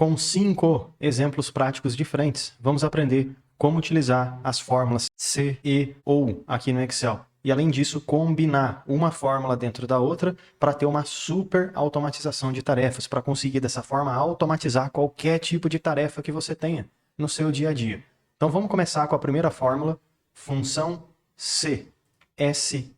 com 5 exemplos práticos diferentes, vamos aprender como utilizar as fórmulas se, e, ou aqui no Excel. E além disso, combinar uma fórmula dentro da outra para ter uma super automatização de tarefas, para conseguir dessa forma automatizar qualquer tipo de tarefa que você tenha no seu dia a dia. Então vamos começar com a primeira fórmula, função se, se.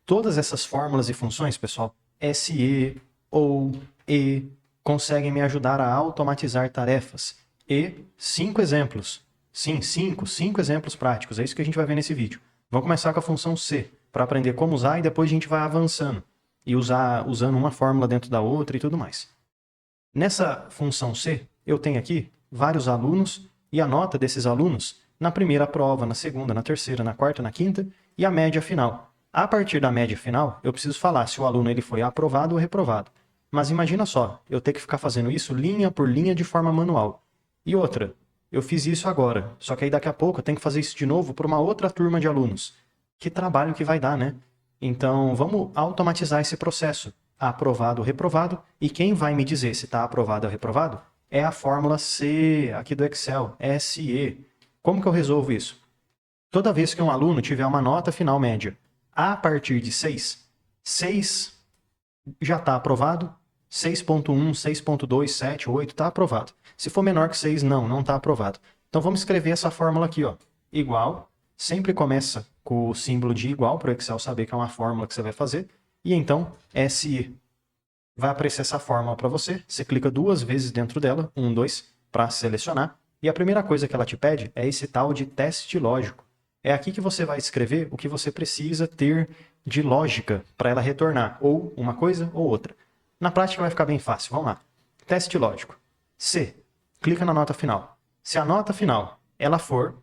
Todas essas fórmulas e funções, pessoal, se, ou, e, conseguem me ajudar a automatizar tarefas. E 5 exemplos. Sim, 5 exemplos práticos. É isso que a gente vai ver nesse vídeo. Vamos começar com a função se, para aprender como usar e depois a gente vai avançando. E usando uma fórmula dentro da outra e tudo mais. Nessa função se, eu tenho aqui vários alunos e a nota desses alunos na primeira prova, na segunda, na terceira, na quarta, na quinta e a média final. A partir da média final, eu preciso falar se o aluno ele foi aprovado ou reprovado. Mas imagina só, eu ter que ficar fazendo isso linha por linha de forma manual. E outra, eu fiz isso agora, só que aí daqui a pouco eu tenho que fazer isso de novo para uma outra turma de alunos. Que trabalho que vai dar, né? Então, vamos automatizar esse processo. Aprovado ou reprovado. E quem vai me dizer se está aprovado ou reprovado é a fórmula C aqui do Excel, SE. Como que eu resolvo isso? Toda vez que um aluno tiver uma nota final média a partir de 6, 6 já está aprovado, 6.1, 6.2, 7, 8 está aprovado. Se for menor que 6, não está aprovado. Então vamos escrever essa fórmula aqui, ó. Igual, sempre começa com o símbolo de igual, para o Excel saber que é uma fórmula que você vai fazer. E então, SE. Vai aparecer essa fórmula para você, você clica 2 vezes dentro dela, 1, 2, para selecionar. E a primeira coisa que ela te pede é esse tal de teste lógico. É aqui que você vai escrever o que você precisa ter de lógica para ela retornar, ou uma coisa ou outra. Na prática vai ficar bem fácil, vamos lá. Teste lógico. Se, clica na nota final. Se a nota final ela for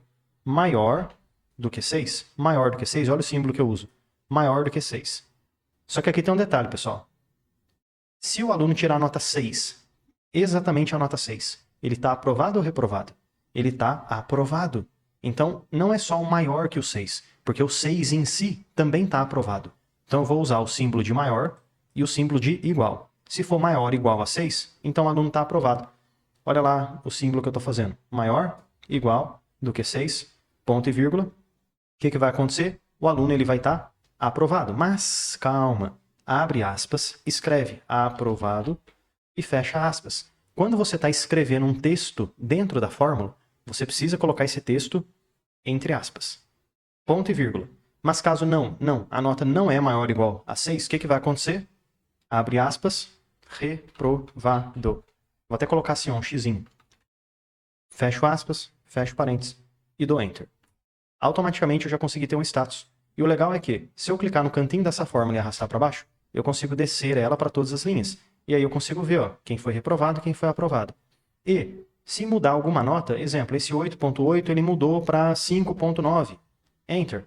maior do que 6, olha o símbolo que eu uso, maior do que 6. Só que aqui tem um detalhe, pessoal. Se o aluno tirar a nota 6, exatamente a nota 6, ele está aprovado ou reprovado? Ele está aprovado. Então, não é só o maior que o 6, porque o 6 em si também está aprovado. Então, eu vou usar o símbolo de maior e o símbolo de igual. Se for maior igual a 6, então o aluno está aprovado. Olha lá o símbolo que eu estou fazendo. Maior, igual do que 6, ponto e vírgula. O que vai acontecer? O aluno ele vai estar aprovado. Mas, calma, abre aspas, escreve aprovado e fecha aspas. Quando você está escrevendo um texto dentro da fórmula, você precisa colocar esse texto entre aspas. Ponto e vírgula. Mas caso a nota não é maior ou igual a 6, o que vai acontecer? Abre aspas, reprovado. Vou até colocar assim, um xizinho. Fecho aspas, fecho parênteses e dou Enter. Automaticamente eu já consegui ter um status. E o legal é que, se eu clicar no cantinho dessa fórmula e arrastar para baixo, eu consigo descer ela para todas as linhas. E aí eu consigo ver ó, quem foi reprovado e quem foi aprovado. E, se mudar alguma nota, exemplo, esse 8.8 ele mudou para 5.9. Enter.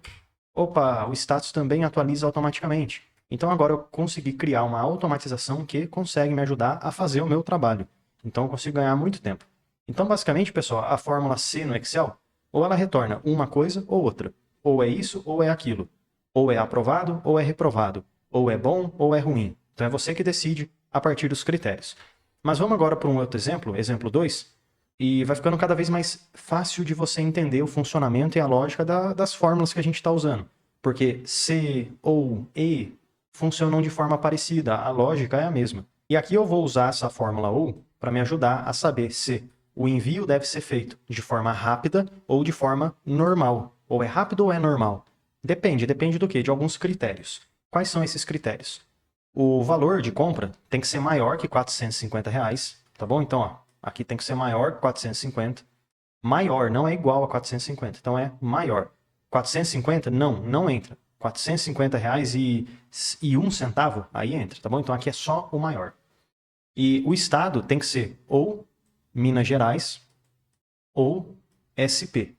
Opa, o status também atualiza automaticamente. Então agora eu consegui criar uma automatização que consegue me ajudar a fazer o meu trabalho. Então eu consigo ganhar muito tempo. Então basicamente, pessoal, a fórmula C no Excel, ou ela retorna uma coisa ou outra. Ou é isso ou é aquilo. Ou é aprovado ou é reprovado. Ou é bom ou é ruim. Então é você que decide a partir dos critérios. Mas vamos agora para um outro exemplo, exemplo 2, e vai ficando cada vez mais fácil de você entender o funcionamento e a lógica das fórmulas que a gente está usando. Porque se ou e funcionam de forma parecida, a lógica é a mesma. E aqui eu vou usar essa fórmula ou para me ajudar a saber se o envio deve ser feito de forma rápida ou de forma normal. Ou é rápido ou é normal? Depende do quê? De alguns critérios. Quais são esses critérios? O valor de compra tem que ser maior que R$450, tá bom? Então, ó, aqui tem que ser maior que 450. Maior, não é igual a 450, então é maior. 450, não entra. R$450 e 1 centavo, aí entra, tá bom? Então aqui é só o maior. E o estado tem que ser ou Minas Gerais ou SP.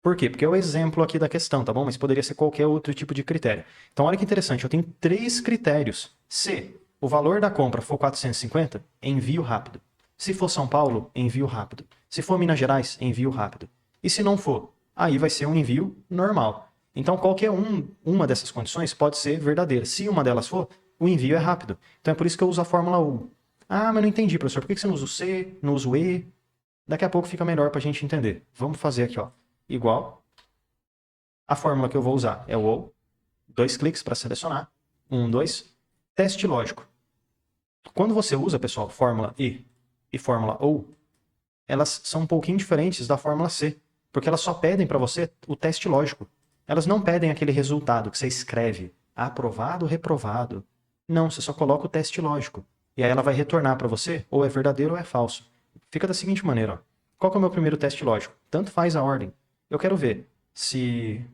Por quê? Porque é o exemplo aqui da questão, tá bom? Mas poderia ser qualquer outro tipo de critério. Então, olha que interessante, eu tenho 3 critérios. Se o valor da compra for 450, envio rápido. Se for São Paulo, envio rápido. Se for Minas Gerais, envio rápido. E se não for, aí vai ser um envio normal. Então, qualquer uma dessas condições pode ser verdadeira. Se uma delas for, o envio é rápido. Então, é por isso que eu uso a fórmula U. Ah, mas não entendi, professor. Por que você não usa o C, não usa o E? Daqui a pouco fica melhor para a gente entender. Vamos fazer aqui, ó. Igual. A fórmula que eu vou usar é o OU. 2 cliques para selecionar. 1, 2. Teste lógico. Quando você usa, pessoal, fórmula e fórmula OU, elas são um pouquinho diferentes da fórmula C, porque elas só pedem para você o teste lógico. Elas não pedem aquele resultado que você escreve, aprovado ou reprovado. Não, você só coloca o teste lógico. E aí ela vai retornar para você ou é verdadeiro ou é falso. Fica da seguinte maneira, ó. Qual que é o meu primeiro teste lógico? Tanto faz a ordem. Eu quero ver se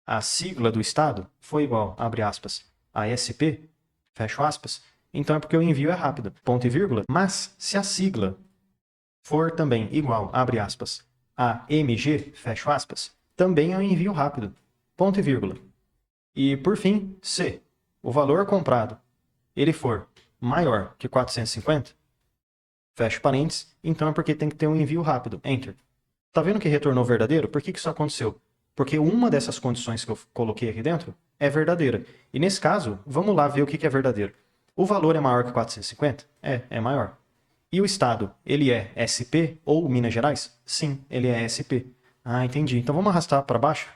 a sigla do estado foi igual, abre aspas, a SP, fecho aspas, então é porque o envio é rápido, ponto e vírgula. Mas se a sigla for também igual, abre aspas, a MG, fecho aspas, também é um envio rápido, ponto e vírgula. E por fim, se o valor comprado ele for maior que 450, fecho parênteses, então é porque tem que ter um envio rápido, enter. Tá vendo que retornou verdadeiro? Por que isso aconteceu? Porque uma dessas condições que eu coloquei aqui dentro é verdadeira. E nesse caso, vamos lá ver o que é verdadeiro. O valor é maior que 450? É maior. E o estado, ele é SP ou Minas Gerais? Sim, ele é SP. Ah, entendi. Então vamos arrastar para baixo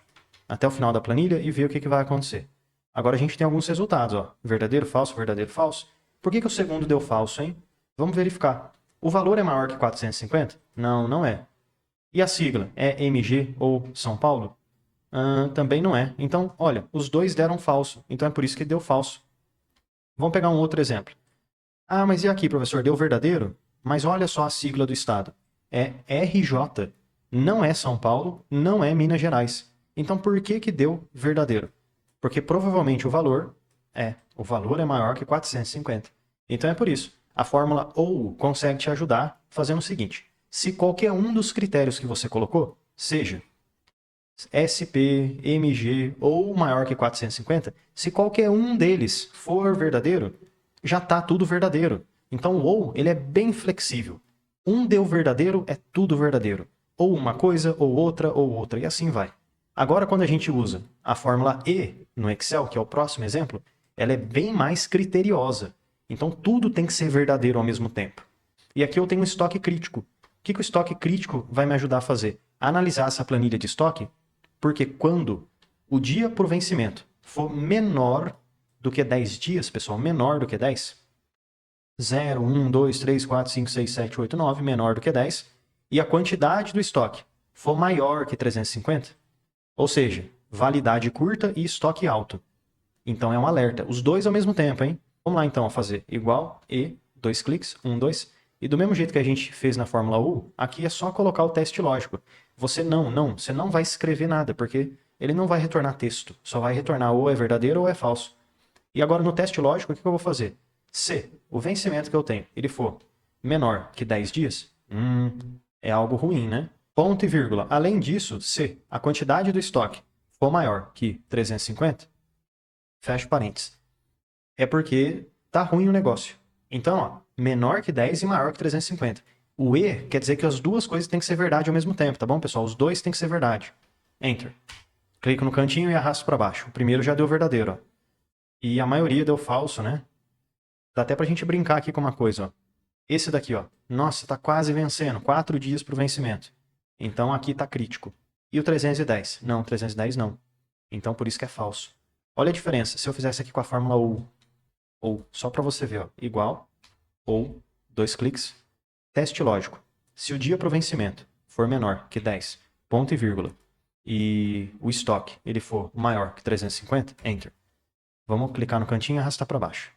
até o final da planilha e ver o que vai acontecer. Agora a gente tem alguns resultados, ó. Verdadeiro, falso, verdadeiro, falso. Por que o segundo deu falso, hein? Vamos verificar. O valor é maior que 450? Não, não é. E a sigla é MG ou São Paulo? Também não é. Então, olha, os dois deram falso. Então é por isso que deu falso. Vamos pegar um outro exemplo. Ah, mas e aqui, professor? Deu verdadeiro? Mas olha só a sigla do estado. É RJ. Não é São Paulo, não é Minas Gerais. Então por que deu verdadeiro? Porque provavelmente o valor é maior que 450. Então é por isso. A fórmula OU consegue te ajudar fazendo o seguinte. Se qualquer um dos critérios que você colocou, seja SP, MG ou maior que 450, se qualquer um deles for verdadeiro, já está tudo verdadeiro. Então o OU ele é bem flexível. Um deu verdadeiro, é tudo verdadeiro. Ou uma coisa, ou outra, e assim vai. Agora, quando a gente usa a fórmula E no Excel, que é o próximo exemplo, ela é bem mais criteriosa. Então tudo tem que ser verdadeiro ao mesmo tempo. E aqui eu tenho um estoque crítico. O que o estoque crítico vai me ajudar a fazer? Analisar essa planilha de estoque, porque quando o dia por vencimento for menor do que 10 dias, pessoal, menor do que 10, 0, 1, 2, 3, 4, 5, 6, 7, 8, 9, menor do que 10, e a quantidade do estoque for maior que 350, ou seja, validade curta e estoque alto. Então é um alerta. Os dois ao mesmo tempo, hein? Vamos lá então a fazer igual e 2 cliques, 1, 2. E do mesmo jeito que a gente fez na fórmula U, aqui é só colocar o teste lógico. Você não vai escrever nada, porque ele não vai retornar texto. Só vai retornar ou é verdadeiro ou é falso. E agora no teste lógico, o que eu vou fazer? Se o vencimento que eu tenho, ele for menor que 10 dias, é algo ruim, né? Ponto e vírgula. Além disso, se a quantidade do estoque for maior que 350, fecha parênteses. É porque tá ruim o negócio. Então, ó, menor que 10 e maior que 350. O E quer dizer que as duas coisas têm que ser verdade ao mesmo tempo, tá bom, pessoal? Os dois têm que ser verdade. Enter. Clico no cantinho e arrasto para baixo. O primeiro já deu verdadeiro, ó. E a maioria deu falso, né? Dá até pra gente brincar aqui com uma coisa, ó. Esse daqui, ó. Nossa, tá quase vencendo. 4 dias pro vencimento. Então aqui tá crítico. E o 310? Não, 310 não. Então por isso que é falso. Olha a diferença. Se eu fizesse aqui com a fórmula U, ou só para você ver, ó, igual, ou 2 cliques, teste lógico. Se o dia para o vencimento for menor que 10, ponto e vírgula, e o estoque ele for maior que 350, enter. Vamos clicar no cantinho e arrastar para baixo.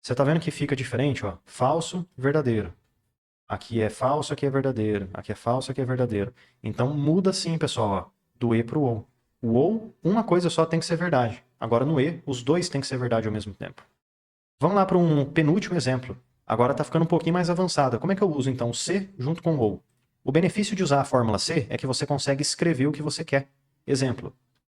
Você está vendo que fica diferente, ó? Falso, verdadeiro. Aqui é falso, aqui é verdadeiro. Aqui é falso, aqui é verdadeiro. Então muda sim, pessoal, ó, do E para o OU. O OU, uma coisa só tem que ser verdade. Agora no E, os dois têm que ser verdade ao mesmo tempo. Vamos lá para um penúltimo exemplo. Agora está ficando um pouquinho mais avançada. Como é que eu uso, então, C junto com OU? O benefício de usar a fórmula C é que você consegue escrever o que você quer. Exemplo,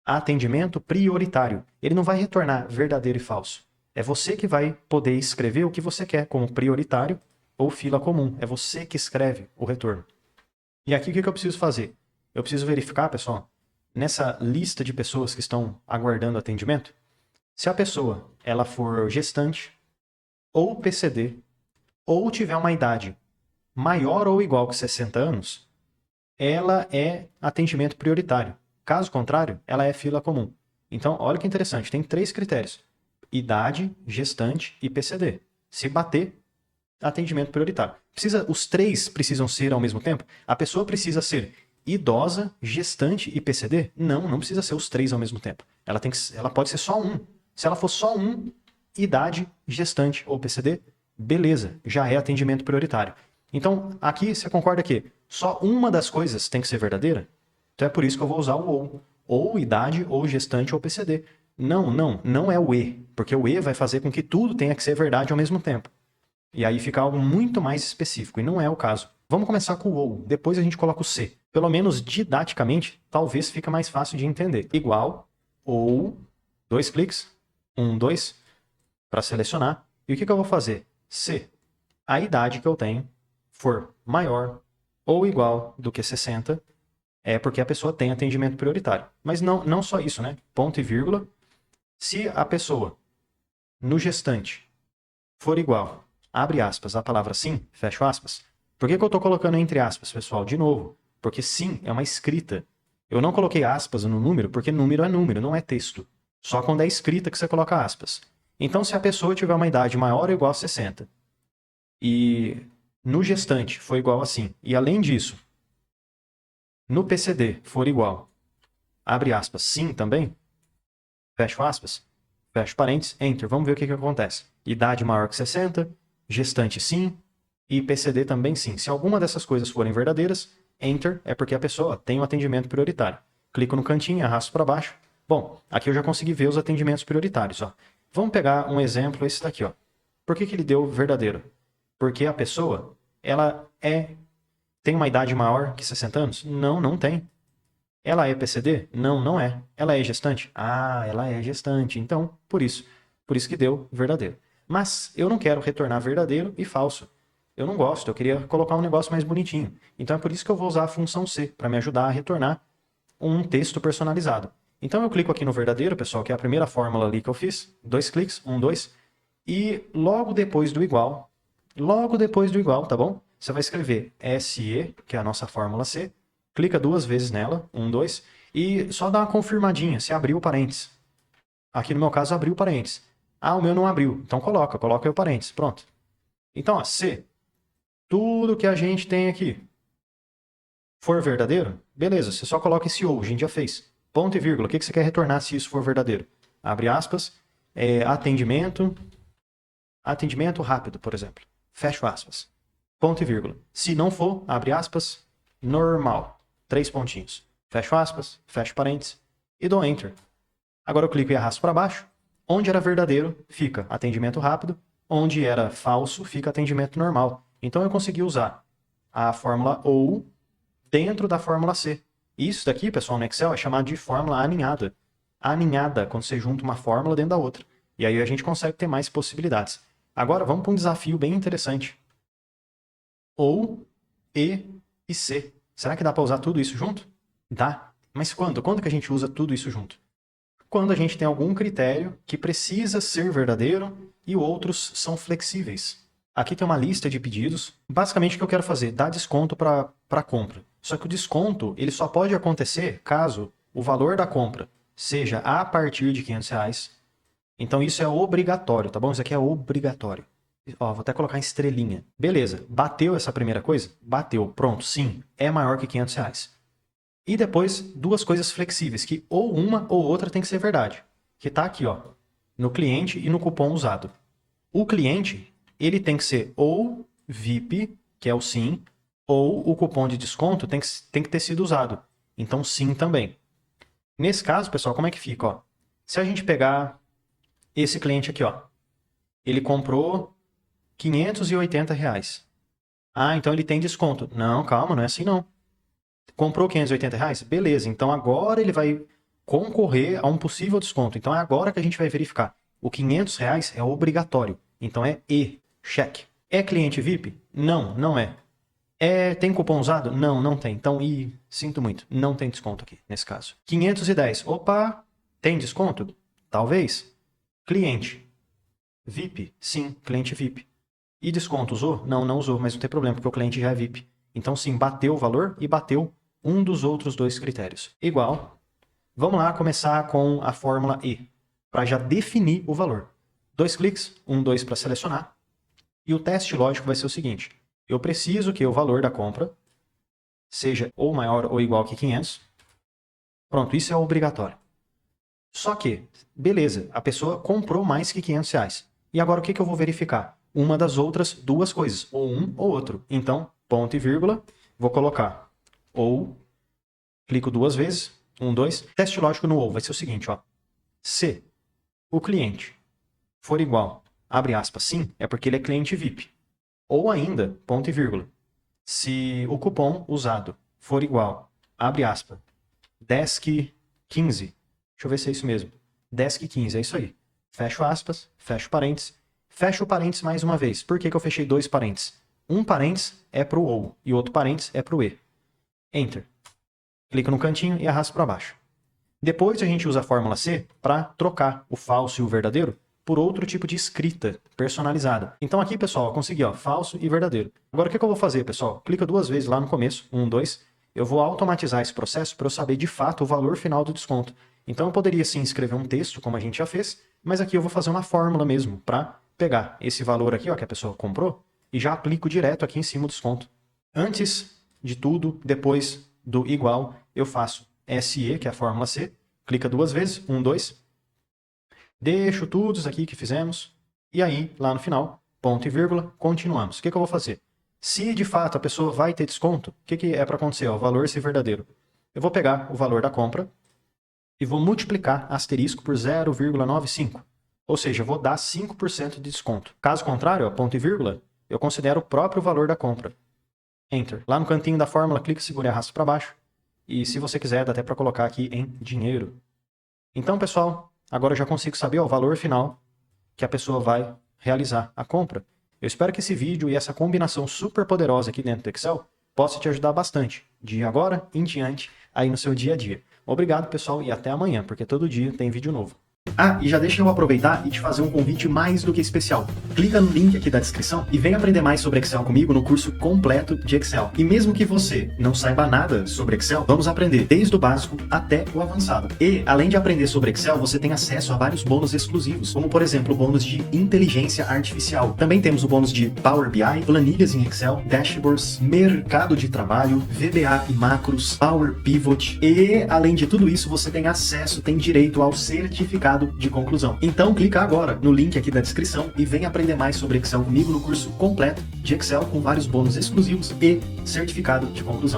atendimento prioritário. Ele não vai retornar verdadeiro e falso. É você que vai poder escrever o que você quer, como prioritário ou fila comum. É você que escreve o retorno. E aqui o que eu preciso fazer? Eu preciso verificar, pessoal, nessa lista de pessoas que estão aguardando atendimento, se a pessoa ela for gestante, ou PCD, ou tiver uma idade maior ou igual que 60 anos, ela é atendimento prioritário. Caso contrário, ela é fila comum. Então, olha que interessante, tem 3 critérios: idade, gestante e PCD. Se bater, atendimento prioritário. Os 3 precisam ser ao mesmo tempo? A pessoa precisa ser idosa, gestante e PCD? Não, não precisa ser os 3 ao mesmo tempo. Ela pode ser só um. Se ela for só um, idade, gestante ou PCD, beleza, já é atendimento prioritário. Então, aqui você concorda que só uma das coisas tem que ser verdadeira? Então é por isso que eu vou usar o ou. Ou idade, ou gestante, ou PCD. Não é o e, porque o e vai fazer com que tudo tenha que ser verdade ao mesmo tempo. E aí fica algo muito mais específico, e não é o caso. Vamos começar com o ou, depois a gente coloca o se. Pelo menos didaticamente, talvez fica mais fácil de entender. Igual, ou, 2 cliques, 1, 2, para selecionar. E o que eu vou fazer? Se a idade que eu tenho for maior ou igual do que 60, é porque a pessoa tem atendimento prioritário. Mas não só isso, né? Ponto e vírgula. Se a pessoa, no gestante, for igual, abre aspas, a palavra sim, fecha aspas. Por que eu estou colocando entre aspas, pessoal? De novo, porque sim é uma escrita. Eu não coloquei aspas no número, porque número é número, não é texto. Só quando é escrita que você coloca aspas. Então, se a pessoa tiver uma idade maior ou igual a 60, e no gestante for igual a sim, e além disso, no PCD for igual, abre aspas, sim também, fecha aspas, fecha parênteses, enter. Vamos ver o que acontece. Idade maior que 60, gestante sim, e PCD também sim. Se alguma dessas coisas forem verdadeiras, enter é porque a pessoa tem um atendimento prioritário. Clico no cantinho, arrasto para baixo. Bom, aqui eu já consegui ver os atendimentos prioritários. Ó. Vamos pegar um exemplo, esse daqui. Ó. Por que ele deu verdadeiro? Porque a pessoa, ela tem uma idade maior que 60 anos? Não, não tem. Ela é PCD? Não, não é. Ela é gestante? Ah, ela é gestante. Então, por isso que deu verdadeiro. Mas eu não quero retornar verdadeiro e falso. Eu não gosto, eu queria colocar um negócio mais bonitinho. Então é por isso que eu vou usar a função C, para me ajudar a retornar um texto personalizado. Então eu clico aqui no verdadeiro, pessoal, que é a primeira fórmula ali que eu fiz. 2 cliques, 1, 2. E logo depois do igual, tá bom? Você vai escrever SE, que é a nossa fórmula C, clica 2 vezes nela, 1, 2, e só dá uma confirmadinha se abriu o parênteses. Aqui no meu caso abriu o parênteses. Ah, o meu não abriu. Então coloca aí o parênteses. Pronto. Então, ó, se tudo que a gente tem aqui for verdadeiro, beleza, você só coloca esse ou, a gente já fez. Ponto e vírgula, o que você quer retornar se isso for verdadeiro? Abre aspas, atendimento rápido, por exemplo. Fecha aspas. Ponto e vírgula. Se não for, abre aspas, normal. 3 pontinhos. Fecho aspas, fecho parênteses e dou Enter. Agora eu clico e arrasto para baixo. Onde era verdadeiro, fica atendimento rápido. Onde era falso, fica atendimento normal. Então eu consegui usar a fórmula OU dentro da fórmula C. Isso daqui, pessoal, no Excel é chamado de fórmula aninhada. Aninhada, quando você junta uma fórmula dentro da outra. E aí a gente consegue ter mais possibilidades. Agora vamos para um desafio bem interessante. Ou, e C. Será que dá para usar tudo isso junto? Dá. Mas quando? Quando que a gente usa tudo isso junto? Quando a gente tem algum critério que precisa ser verdadeiro e outros são flexíveis. Aqui tem uma lista de pedidos. Basicamente o que eu quero fazer? Dar desconto para a compra. Só que o desconto ele só pode acontecer caso o valor da compra seja a partir de R$500. Então isso é obrigatório, tá bom? Isso aqui é obrigatório. Ó, vou até colocar em estrelinha. Beleza, bateu essa primeira coisa? Bateu, pronto, sim, é maior que R$500. E depois, 2 coisas flexíveis, que ou uma ou outra tem que ser verdade. Que tá aqui, ó, no cliente e no cupom usado. O cliente, ele tem que ser ou VIP, que é o sim, ou o cupom de desconto tem que ter sido usado. Então, sim também. Nesse caso, pessoal, como é que fica? Ó? Se a gente pegar esse cliente aqui, ó, ele comprou R$580. Ah, então ele tem desconto. Não, calma, não é assim não. Comprou R$580? Beleza, então agora ele vai concorrer a um possível desconto. Então é agora que a gente vai verificar. O R$500 é obrigatório. Então é E, cheque. É cliente VIP? Não, não é. Tem cupom usado? Não, não tem. Então, sinto muito, não tem desconto aqui, nesse caso. 510. Opa, tem desconto? Talvez. Cliente. VIP? Sim, cliente VIP. E desconto usou? Não, não usou, mas não tem problema, porque o cliente já é VIP. Então sim, bateu o valor e bateu um dos outros dois critérios. Igual, vamos lá começar com a fórmula E, para já definir o valor. 2 cliques, 1, 2 para selecionar. E o teste lógico vai ser o seguinte, eu preciso que o valor da compra seja ou maior ou igual que 500. Pronto, isso é obrigatório. Só que, beleza, a pessoa comprou mais que 500 reais. E agora o que eu vou verificar? Uma das outras duas coisas, ou um ou outro. Então, ponto e vírgula, vou colocar ou, clico duas vezes, 1, 2. Teste lógico no ou vai ser o seguinte, ó. Se o cliente for igual, abre aspas, sim, é porque ele é cliente VIP. Ou ainda, ponto e vírgula, se o cupom usado for igual, abre aspas, 10 que 15, deixa eu ver se é isso mesmo, 10 que 15, é isso aí. Fecho aspas, fecho parênteses, fecho o parênteses mais uma vez. Por que eu fechei dois parênteses? Um parênteses é para o ou e outro parênteses é para o e. Enter. Clica no cantinho e arrasta para baixo. Depois a gente usa a fórmula C para trocar o falso e o verdadeiro por outro tipo de escrita personalizada. Então aqui, pessoal, eu consegui, ó, falso e verdadeiro. Agora o que eu vou fazer, pessoal? Clica duas vezes lá no começo, 1, 2. Eu vou automatizar esse processo para eu saber de fato o valor final do desconto. Então eu poderia sim escrever um texto, como a gente já fez, mas aqui eu vou fazer uma fórmula mesmo para pegar esse valor aqui, ó, que a pessoa comprou, e já aplico direto aqui em cima do desconto. Antes de tudo, depois do igual, eu faço SE, que é a fórmula C, clica duas vezes, 1, 2, deixo tudo isso aqui que fizemos, e aí, lá no final, ponto e vírgula, continuamos. O que eu vou fazer? Se de fato a pessoa vai ter desconto, o que é para acontecer? O valor ser verdadeiro. Eu vou pegar o valor da compra e vou multiplicar asterisco por 0,95. Ou seja, eu vou dar 5% de desconto. Caso contrário, ó, ponto e vírgula, eu considero o próprio valor da compra. Enter. Lá no cantinho da fórmula, clica, segura e arrasta para baixo. E se você quiser, dá até para colocar aqui em dinheiro. Então, pessoal, agora eu já consigo saber ó, o valor final que a pessoa vai realizar a compra. Eu espero que esse vídeo e essa combinação super poderosa aqui dentro do Excel possa te ajudar bastante, de agora em diante, aí no seu dia a dia. Obrigado, pessoal, e até amanhã, porque todo dia tem vídeo novo. Ah, e já deixa eu aproveitar e te fazer um convite mais do que especial. Clica no link aqui da descrição e vem aprender mais sobre Excel comigo no curso completo de Excel. E mesmo que você não saiba nada sobre Excel, vamos aprender desde o básico até o avançado. E, além de aprender sobre Excel, você tem acesso a vários bônus exclusivos, como por exemplo o bônus de inteligência artificial. Também temos o bônus de Power BI, planilhas em Excel, dashboards, mercado de trabalho, VBA e macros, Power Pivot. E, além de tudo isso, você tem acesso, tem direito ao certificado de conclusão. Então clica agora no link aqui da descrição e vem aprender mais sobre Excel comigo no curso completo de Excel com vários bônus exclusivos e certificado de conclusão.